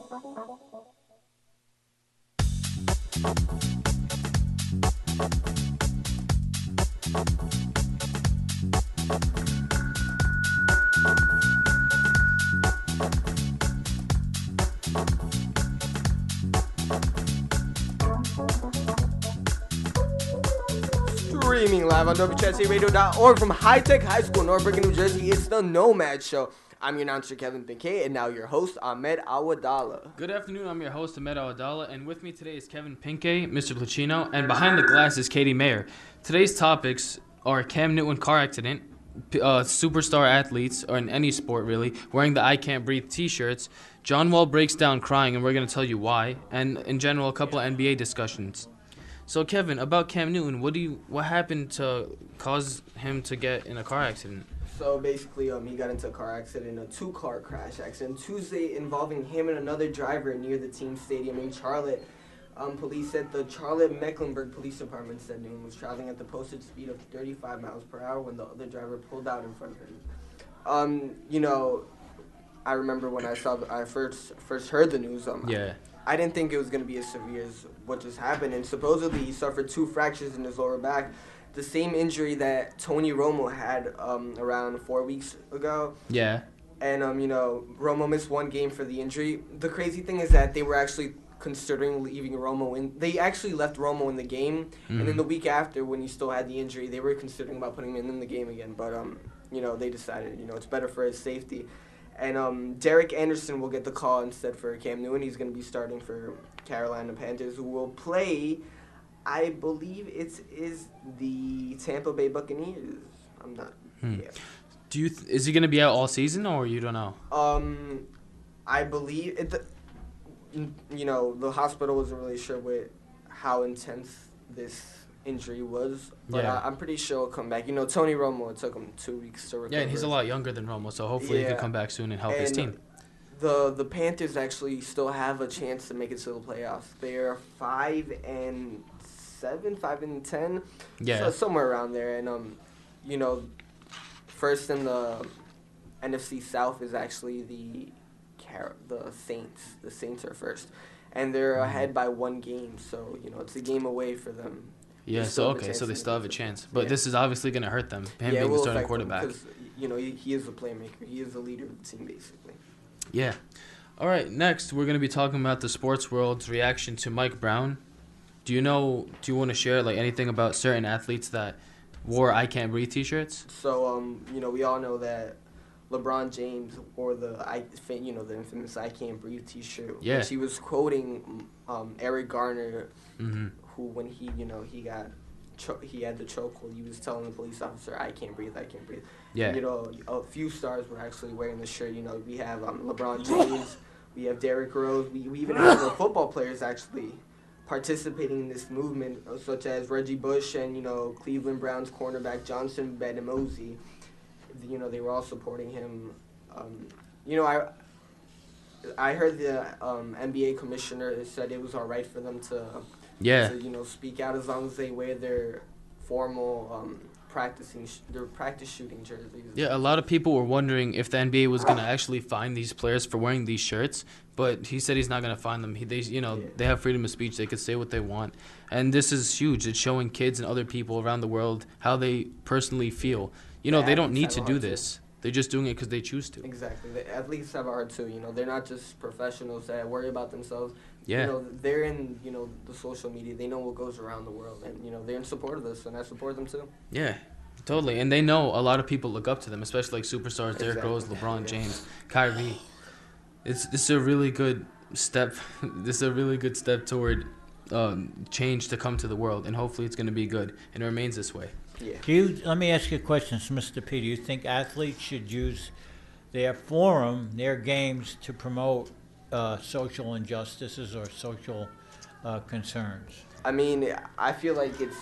Streaming live on WChatCRadio.org from High Tech High School, Norfolk, New Jersey. It's the NOMADS Show. I'm your announcer, Kevin Pinkay, and now your host, Ahmed Awadallah. Good afternoon. I'm your host, Ahmed Awadallah, and with me today is Kevin Pinkay, Mr. Placino, and behind the glass is Katie Mayer. Today's topics are Cam Newton car accident, superstar athletes, or in any sport really, wearing the I Can't Breathe t-shirts, John Wall breaks down crying, and we're going to tell you why, and in general, a couple of NBA discussions. So, Kevin, about Cam Newton, what happened to cause him to get in a car accident? So basically, he got into a car accident, a two-car crash accident, Tuesday involving him and another driver near the team stadium in Charlotte. Police said the Charlotte Mecklenburg Police Department said Newton was traveling at the posted speed of 35 miles per hour when the other driver pulled out in front of him. I remember when I first heard the news. I didn't think it was going to be as severe as what just happened. And supposedly he suffered 2 fractures in his lower back, the same injury that Tony Romo had around 4 weeks ago. Yeah. And, Romo missed 1 game for the injury. The crazy thing is that they were actually considering leaving Romo in. They actually left Romo in the game. Mm-hmm. And then the week after, when he still had the injury, they were considering about putting him in the game again. But, they decided, it's better for his safety. And Derek Anderson will get the call instead for Cam Newton. He's going to be starting for Carolina Panthers, who will play, I believe it is the Tampa Bay Buccaneers. I'm not. Yeah. Is he going to be out all season, or you don't know? I believe it. The hospital wasn't really sure with how intense this injury was, but yeah. I'm pretty sure he'll come back. Tony Romo, it took him 2 weeks to recover. Yeah, and he's a lot younger than Romo, so hopefully he can come back soon and help his team. The Panthers actually still have a chance to make it to the playoffs. They're 5-7, 5-10, so somewhere around there. And first in the NFC South is actually the Saints. The Saints are first, and they're ahead by 1 game. So it's a game away for them. Yeah, so they still have a chance. But this is obviously going to hurt them, him being the starting quarterback. Because, he is a playmaker. He is the leader of the team, basically. Yeah. All right, next we're going to be talking about the sports world's reaction to Mike Brown. Do you want to share anything about certain athletes that wore I Can't Breathe t-shirts? So, we all know that LeBron James wore the infamous I Can't Breathe t-shirt. Yeah. Which he was quoting Eric Garner, mm-hmm. who when he he had the chokehold, he was telling the police officer, I can't breathe. Yeah. And, a few stars were actually wearing the shirt. We have LeBron James, we have Derrick Rose, we even have football players actually participating in this movement, such as Reggie Bush and Cleveland Browns cornerback Johnson Bedemosi. They were all supporting him. I heard the NBA commissioner said it was all right for them to speak out as long as they wear their formal practice shooting jerseys. Yeah, a lot of people were wondering if the NBA was going to actually fine these players for wearing these shirts, but he said he's not going to fine them. They have freedom of speech. They could say what they want. And this is huge. It's showing kids and other people around the world how they personally feel. They don't need to do this. They're just doing it because they choose to. Exactly. The athletes have a heart too. They're not just professionals that worry about themselves. Yeah. They're in, the social media. They know what goes around the world. And, they're in support of this, and I support them too. Yeah, totally. And they know a lot of people look up to them, especially superstars, Derrick Rose, LeBron James, Kyrie. This is a really good step. This is a really good step toward change to come to the world, and hopefully it's going to be good, and it remains this way. Yeah. Let me ask you a question, Mr. P. Do you think athletes should use their forum, their games, to promote social injustices or social concerns? I feel like it's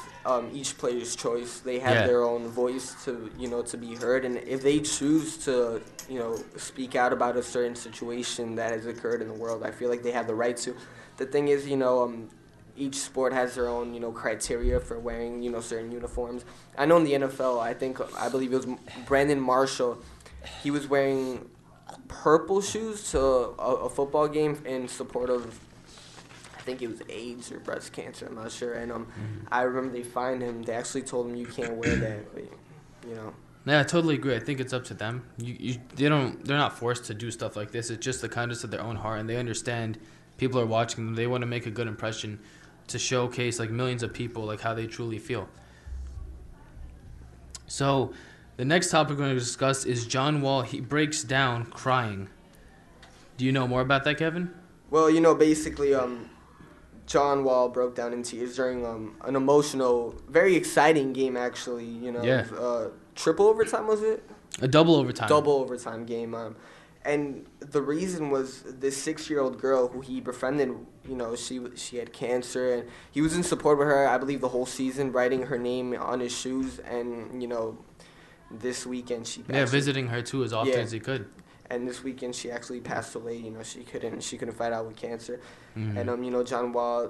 each player's choice. They have their own voice to be heard, and if they choose to speak out about a certain situation that has occurred in the world, I feel like they have the right to. The thing is, each sport has their own, criteria for wearing, certain uniforms. I know in the NFL, I believe it was Brandon Marshall. He was wearing purple shoes to a football game in support of, I think it was AIDS or breast cancer. I'm not sure. And I remember they fined him. They actually told him you can't wear that. But, you know. Yeah, I totally agree. I think it's up to them. They're not forced to do stuff like this. It's just the kindness of their own heart, and they understand people are watching them. They want to make a good impression to showcase like millions of people like how they truly feel. So, the next topic we're going to discuss is John Wall. He breaks down crying. Do you know more about that, Kevin? Well, you know, basically, John Wall broke down in tears during an emotional, very exciting game, actually. You know, Yeah. Triple overtime, was it? A double overtime. Double overtime game. And the reason was this 6-year-old girl who he befriended. You know, she had cancer, and he was in support with her, I believe, the whole season, writing her name on his shoes. And, you know, this weekend she visiting her too as often as he could. And this weekend she actually passed away. You know, she couldn't fight out with cancer. Mm-hmm. And you know, John Wall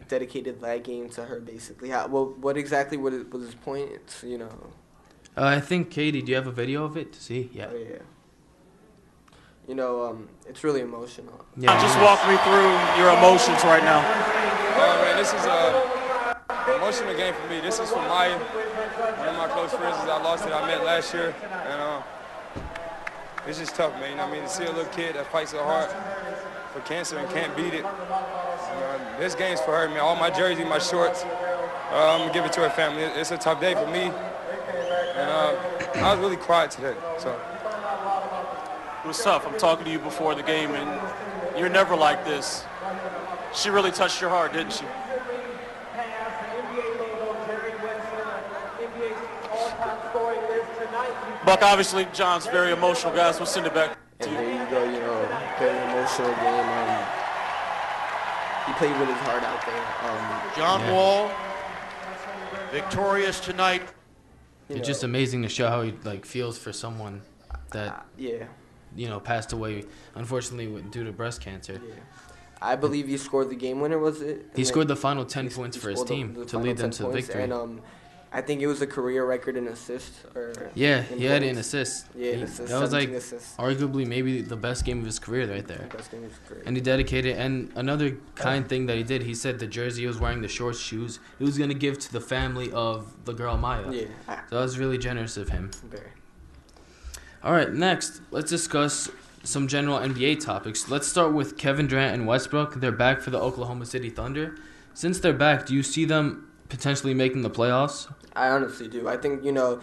dedicated that game to her, basically. What exactly was his point? It's, you know. I think, Katie, do you have a video of it to see? Yeah. Oh, yeah. You know, it's really emotional. Yeah. Just walk me through your emotions right now. Man, this is an emotional game for me. This is for one of my close friends that I lost that I met last year. And it's just tough, man. You know what I mean? To see a little kid that fights so hard for cancer and can't beat it. This game's for her, man. All my jerseys, my shorts, I'm going to give it to her family. It's a tough day for me. And I was really quiet today, so. It was tough. I'm talking to you before the game, and you're never like this. She really touched your heart, didn't she? Buck, obviously, John's very emotional, guys. We'll send it back to And you. there you go, you know, very emotional game. He played with his heart out there. John Wall, victorious tonight. You It's know, just amazing to show how he like feels for someone that yeah. passed away, unfortunately, due to breast cancer. Yeah. I believe he scored the game winner, was it? He And scored then the final 10 he points for his scored the team to final lead them 10 to the points, victory. And I think it was a career record in assists. Yeah, in he had an points. assist. Yeah, an assist, That was like 17 assists. arguably maybe the best game of his career right there. Best game of his career. And he dedicated, and another kind thing that he did, he said the jersey he was wearing, the short shoes, he was going to give to the family of the girl Maya. Yeah. So that was really generous of him. Very. All right, next, let's discuss some general NBA topics. Let's start with Kevin Durant and Westbrook. They're back for the Oklahoma City Thunder. Since they're back, do you see them potentially making the playoffs? I honestly do. I think, you know,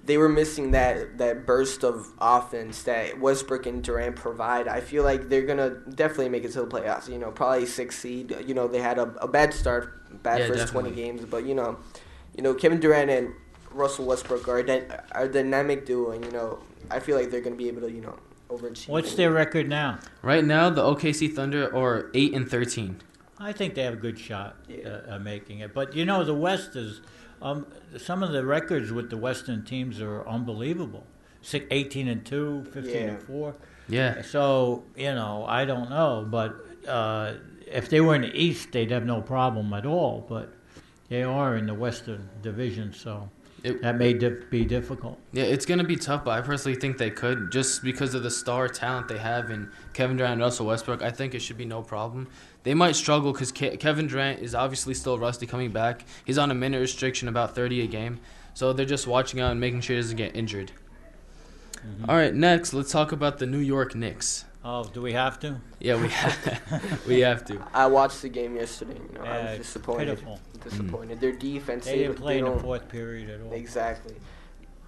they were missing that burst of offense that Westbrook and Durant provide. I feel like they're going to definitely make it to the playoffs. You know, probably 6th seed. You know, they had a bad start, Yeah, first definitely. 20 games. But, you know, Kevin Durant and Russell Westbrook are a dynamic duo. And, you know, I feel like they're going to be able to, you know, overachieve. What's their record now? Right now, the OKC Thunder are 8-13. I think they have a good shot Yeah. making it. But, you know, the West is some of the records with the Western teams are unbelievable. 18-2, 15-4. Yeah. So, you know, I don't know. But if they were in the East, they'd have no problem at all. But they are in the Western Division, so that may be difficult. Yeah, it's going to be tough, but I personally think they could. Just because of the star talent they have in Kevin Durant and Russell Westbrook, I think it should be no problem. They might struggle because Kevin Durant is obviously still rusty coming back. He's on a minute restriction, about 30 a game. So they're just watching out and making sure he doesn't get injured. Mm-hmm. All right, next, let's talk about the New York Knicks. Oh, do we have to? Yeah, we have to. I watched the game yesterday. You know, I was It's disappointed. pitiful. Disappointed. Their defense. They didn't play in the don't- fourth period at all. Exactly.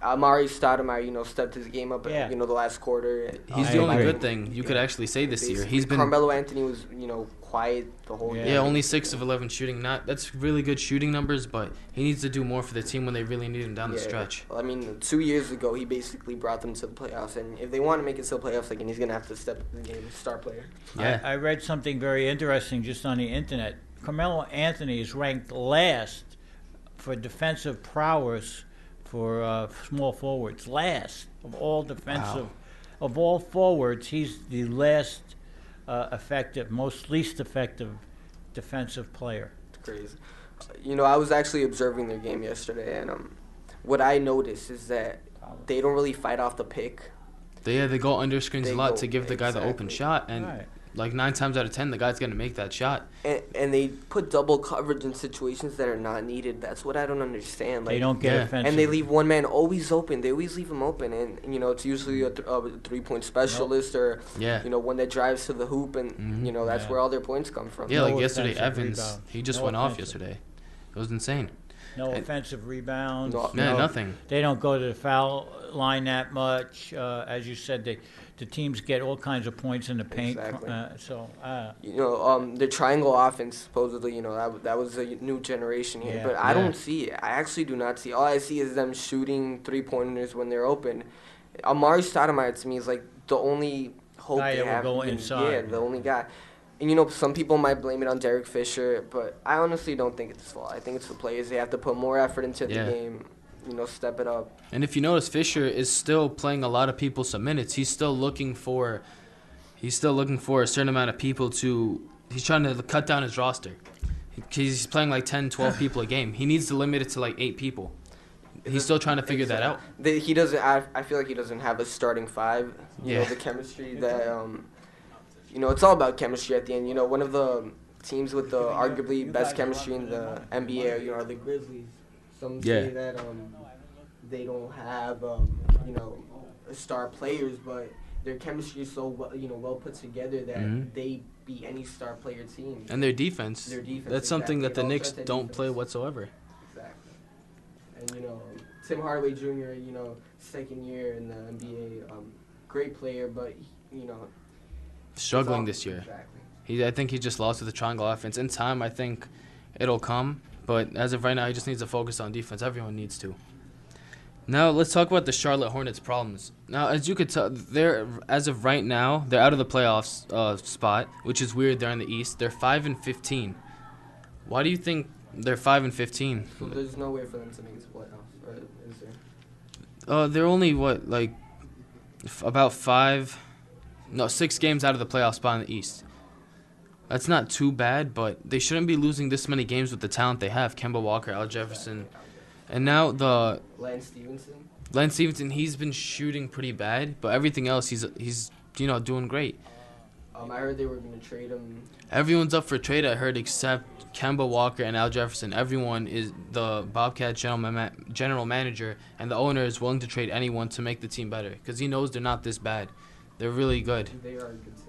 Amari Stoudemire, you know, stepped his game up, Yeah. you know, the last quarter. He's I the only agree. good thing you could actually say this year. Basically, He's been Carmelo Anthony was, you know, quiet the whole Yeah. game. Yeah, only 6 of 11 shooting. That's really good shooting numbers, but he needs to do more for the team when they really need him down the Yeah. stretch. Well, I mean, 2 years ago, he basically brought them to the playoffs, and if they want to make it to the playoffs again, he's gonna have to step up the game, star player. Yeah. I read something very interesting just on the internet. Carmelo Anthony is ranked last for defensive prowess for small forwards. Last of all defensive, of all forwards, he's the last least effective defensive player. It's crazy. You know, I was actually observing their game yesterday, and what I noticed is that they don't really fight off the pick. They go under screens a lot to give the guy the open exactly. shot, and Right. like 9 times out of 10, the guy's gonna make that shot. And they put double coverage in situations that are not needed. That's what I don't understand. Like, They don't get Yeah. offensive. and they leave one man always open. They always leave him open, and it's usually a 3-point specialist or Yeah. one that drives to the hoop, and Mhm. that's Yeah. where all their points come from. Yeah, No like yesterday, offensive Evans, rebound. he just No went off offensive. yesterday. It was insane. No And- offensive rebounds. No- Yeah, nothing. They don't go to the foul line that much. As you said, the teams get all kinds of points in the paint. Exactly. The The triangle offense supposedly, that was a new generation here, Yeah. but I Yeah. don't see it. I actually do not see. All I see is them shooting 3-pointers when they're open. Amari Stoudemire to me is like the only hope Guy they that will have. go Yeah, inside. the only guy. And some people might blame it on Derek Fisher, but I honestly don't think it's his fault. I think it's the players. They have to put more effort into the Yeah. game. Step it up. And if you notice, Fisher is still playing a lot of people some minutes. He's still looking for a certain amount of people to. He's trying to cut down his roster. He's playing like 10, 12 people a game. He needs to limit it to like 8 people. He's still trying to figure that out. He doesn't. I feel like he doesn't have a starting five. Yeah. The chemistry that. It's all about chemistry at the end. One of the teams with the arguably best chemistry in the NBA, are the Grizzlies. Some say Yeah. that they don't have star players, but their chemistry is so well put together that Mhm. they beat any star player team. And their defense. Their defense, That's something that the exactly. It all Knicks starts at don't play defense. whatsoever. Exactly. And Tim Hardaway Jr. Second year in the NBA, great player, but Struggling it's all- this year. Exactly. I think he just lost to the triangle offense. In time, I think it'll come. But as of right now, he just needs to focus on defense. Everyone needs to. Now, let's talk about the Charlotte Hornets' problems. Now, as you could tell, as of right now, they're out of the playoffs spot, which is weird. They're in the East. They're 5-15. Why do you think they're 5-15? So there's no way for them to make the playoffs, or is there? They're only about 6 games out of the playoff spot in the East. That's not too bad, but they shouldn't be losing this many games with the talent they have. Kemba Walker, Al Jefferson, and now Lance Stevenson. Lance Stevenson. He's been shooting pretty bad, but everything else he's doing great. I heard they were going to trade him. Everyone's up for trade, I heard, except Kemba Walker and Al Jefferson. Everyone is the Bobcat general manager, and the owner is willing to trade anyone to make the team better because he knows they're not this bad. They're really good. They are a good team.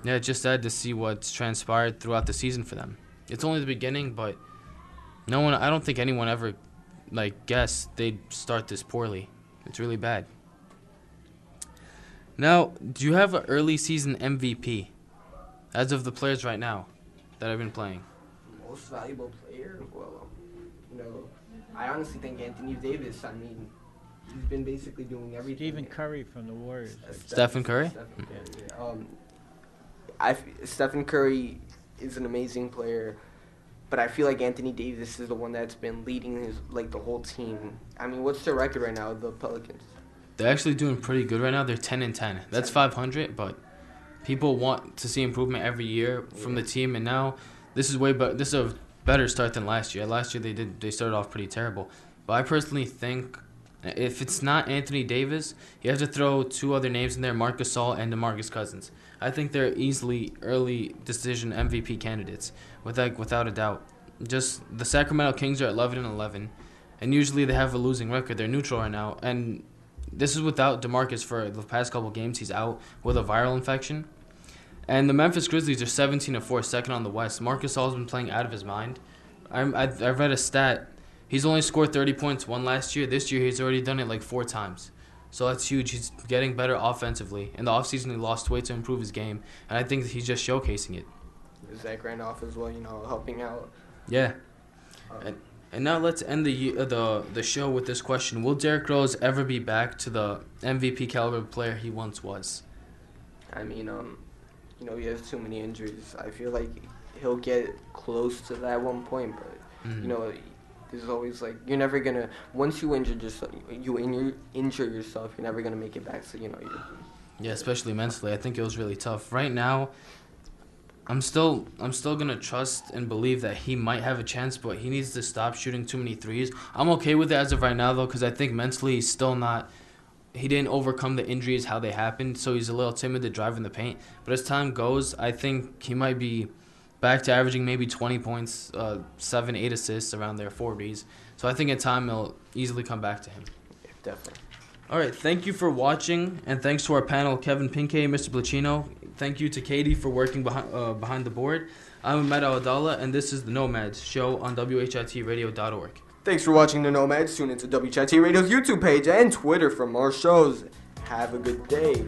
Yeah, it's just sad to see what's transpired throughout the season for them. It's only the beginning, but I don't think anyone ever guessed they'd start this poorly. It's really bad. Now, do you have an early season MVP as of the players right now that have been playing? Most valuable player? Well, I honestly think Anthony Davis. I mean, he's been basically doing everything. Stephen Curry from the Warriors. Stephen Curry? Stephen Curry, yeah. Stephen Curry is an amazing player, but I feel like Anthony Davis is the one that's been leading the whole team. I mean, what's their record right now, the Pelicans? They're actually doing pretty good right now. They're 10-10. That's 500, but people want to see improvement every year from the team, and now this is this is a better start than last year. Last year they started off pretty terrible, but I personally think if it's not Anthony Davis, you have to throw 2 other names in there: Marc Gasol and DeMarcus Cousins. I think they're easily early decision MVP candidates, without a doubt. Just the Sacramento Kings are at 11-11, and usually they have a losing record. They're neutral right now, and this is without DeMarcus for the past couple games. He's out with a viral infection. And the Memphis Grizzlies are 17-4, second on the West. Marc Gasol's been playing out of his mind. I read a stat. He's only scored 30 points last year. This year he's already done it 4 times. So that's huge. He's getting better offensively. In the offseason, he lost weight to improve his game, and I think he's just showcasing it. Zach Randolph as well, helping out. Yeah. And now let's end the show with this question. Will Derrick Rose ever be back to the MVP caliber player he once was? I mean, he has too many injuries. I feel like he'll get close to that one point, but, there's always you're never gonna, once you injure yourself, you're never gonna make it back. So Yeah, especially mentally. I think it was really tough. Right now, I'm still gonna trust and believe that he might have a chance, but he needs to stop shooting too many threes. I'm okay with it as of right now though, because I think mentally he's still not he didn't overcome the injuries how they happened, so he's a little timid to drive in the paint. But as time goes, I think he might be back to averaging maybe 20 points, 7, 8 assists around there, 4 Bs. So I think in time it'll easily come back to him. Yeah, definitely. All right, thank you for watching, and thanks to our panel, Kevin Pinkay, Mr. Placino. Thank you to Katie for working behind the board. I'm Ahmed Awadallah, and this is the Nomads show on WHITradio.org. Thanks for watching the Nomads. Tune into WHIT Radio's YouTube page and Twitter for more shows. Have a good day.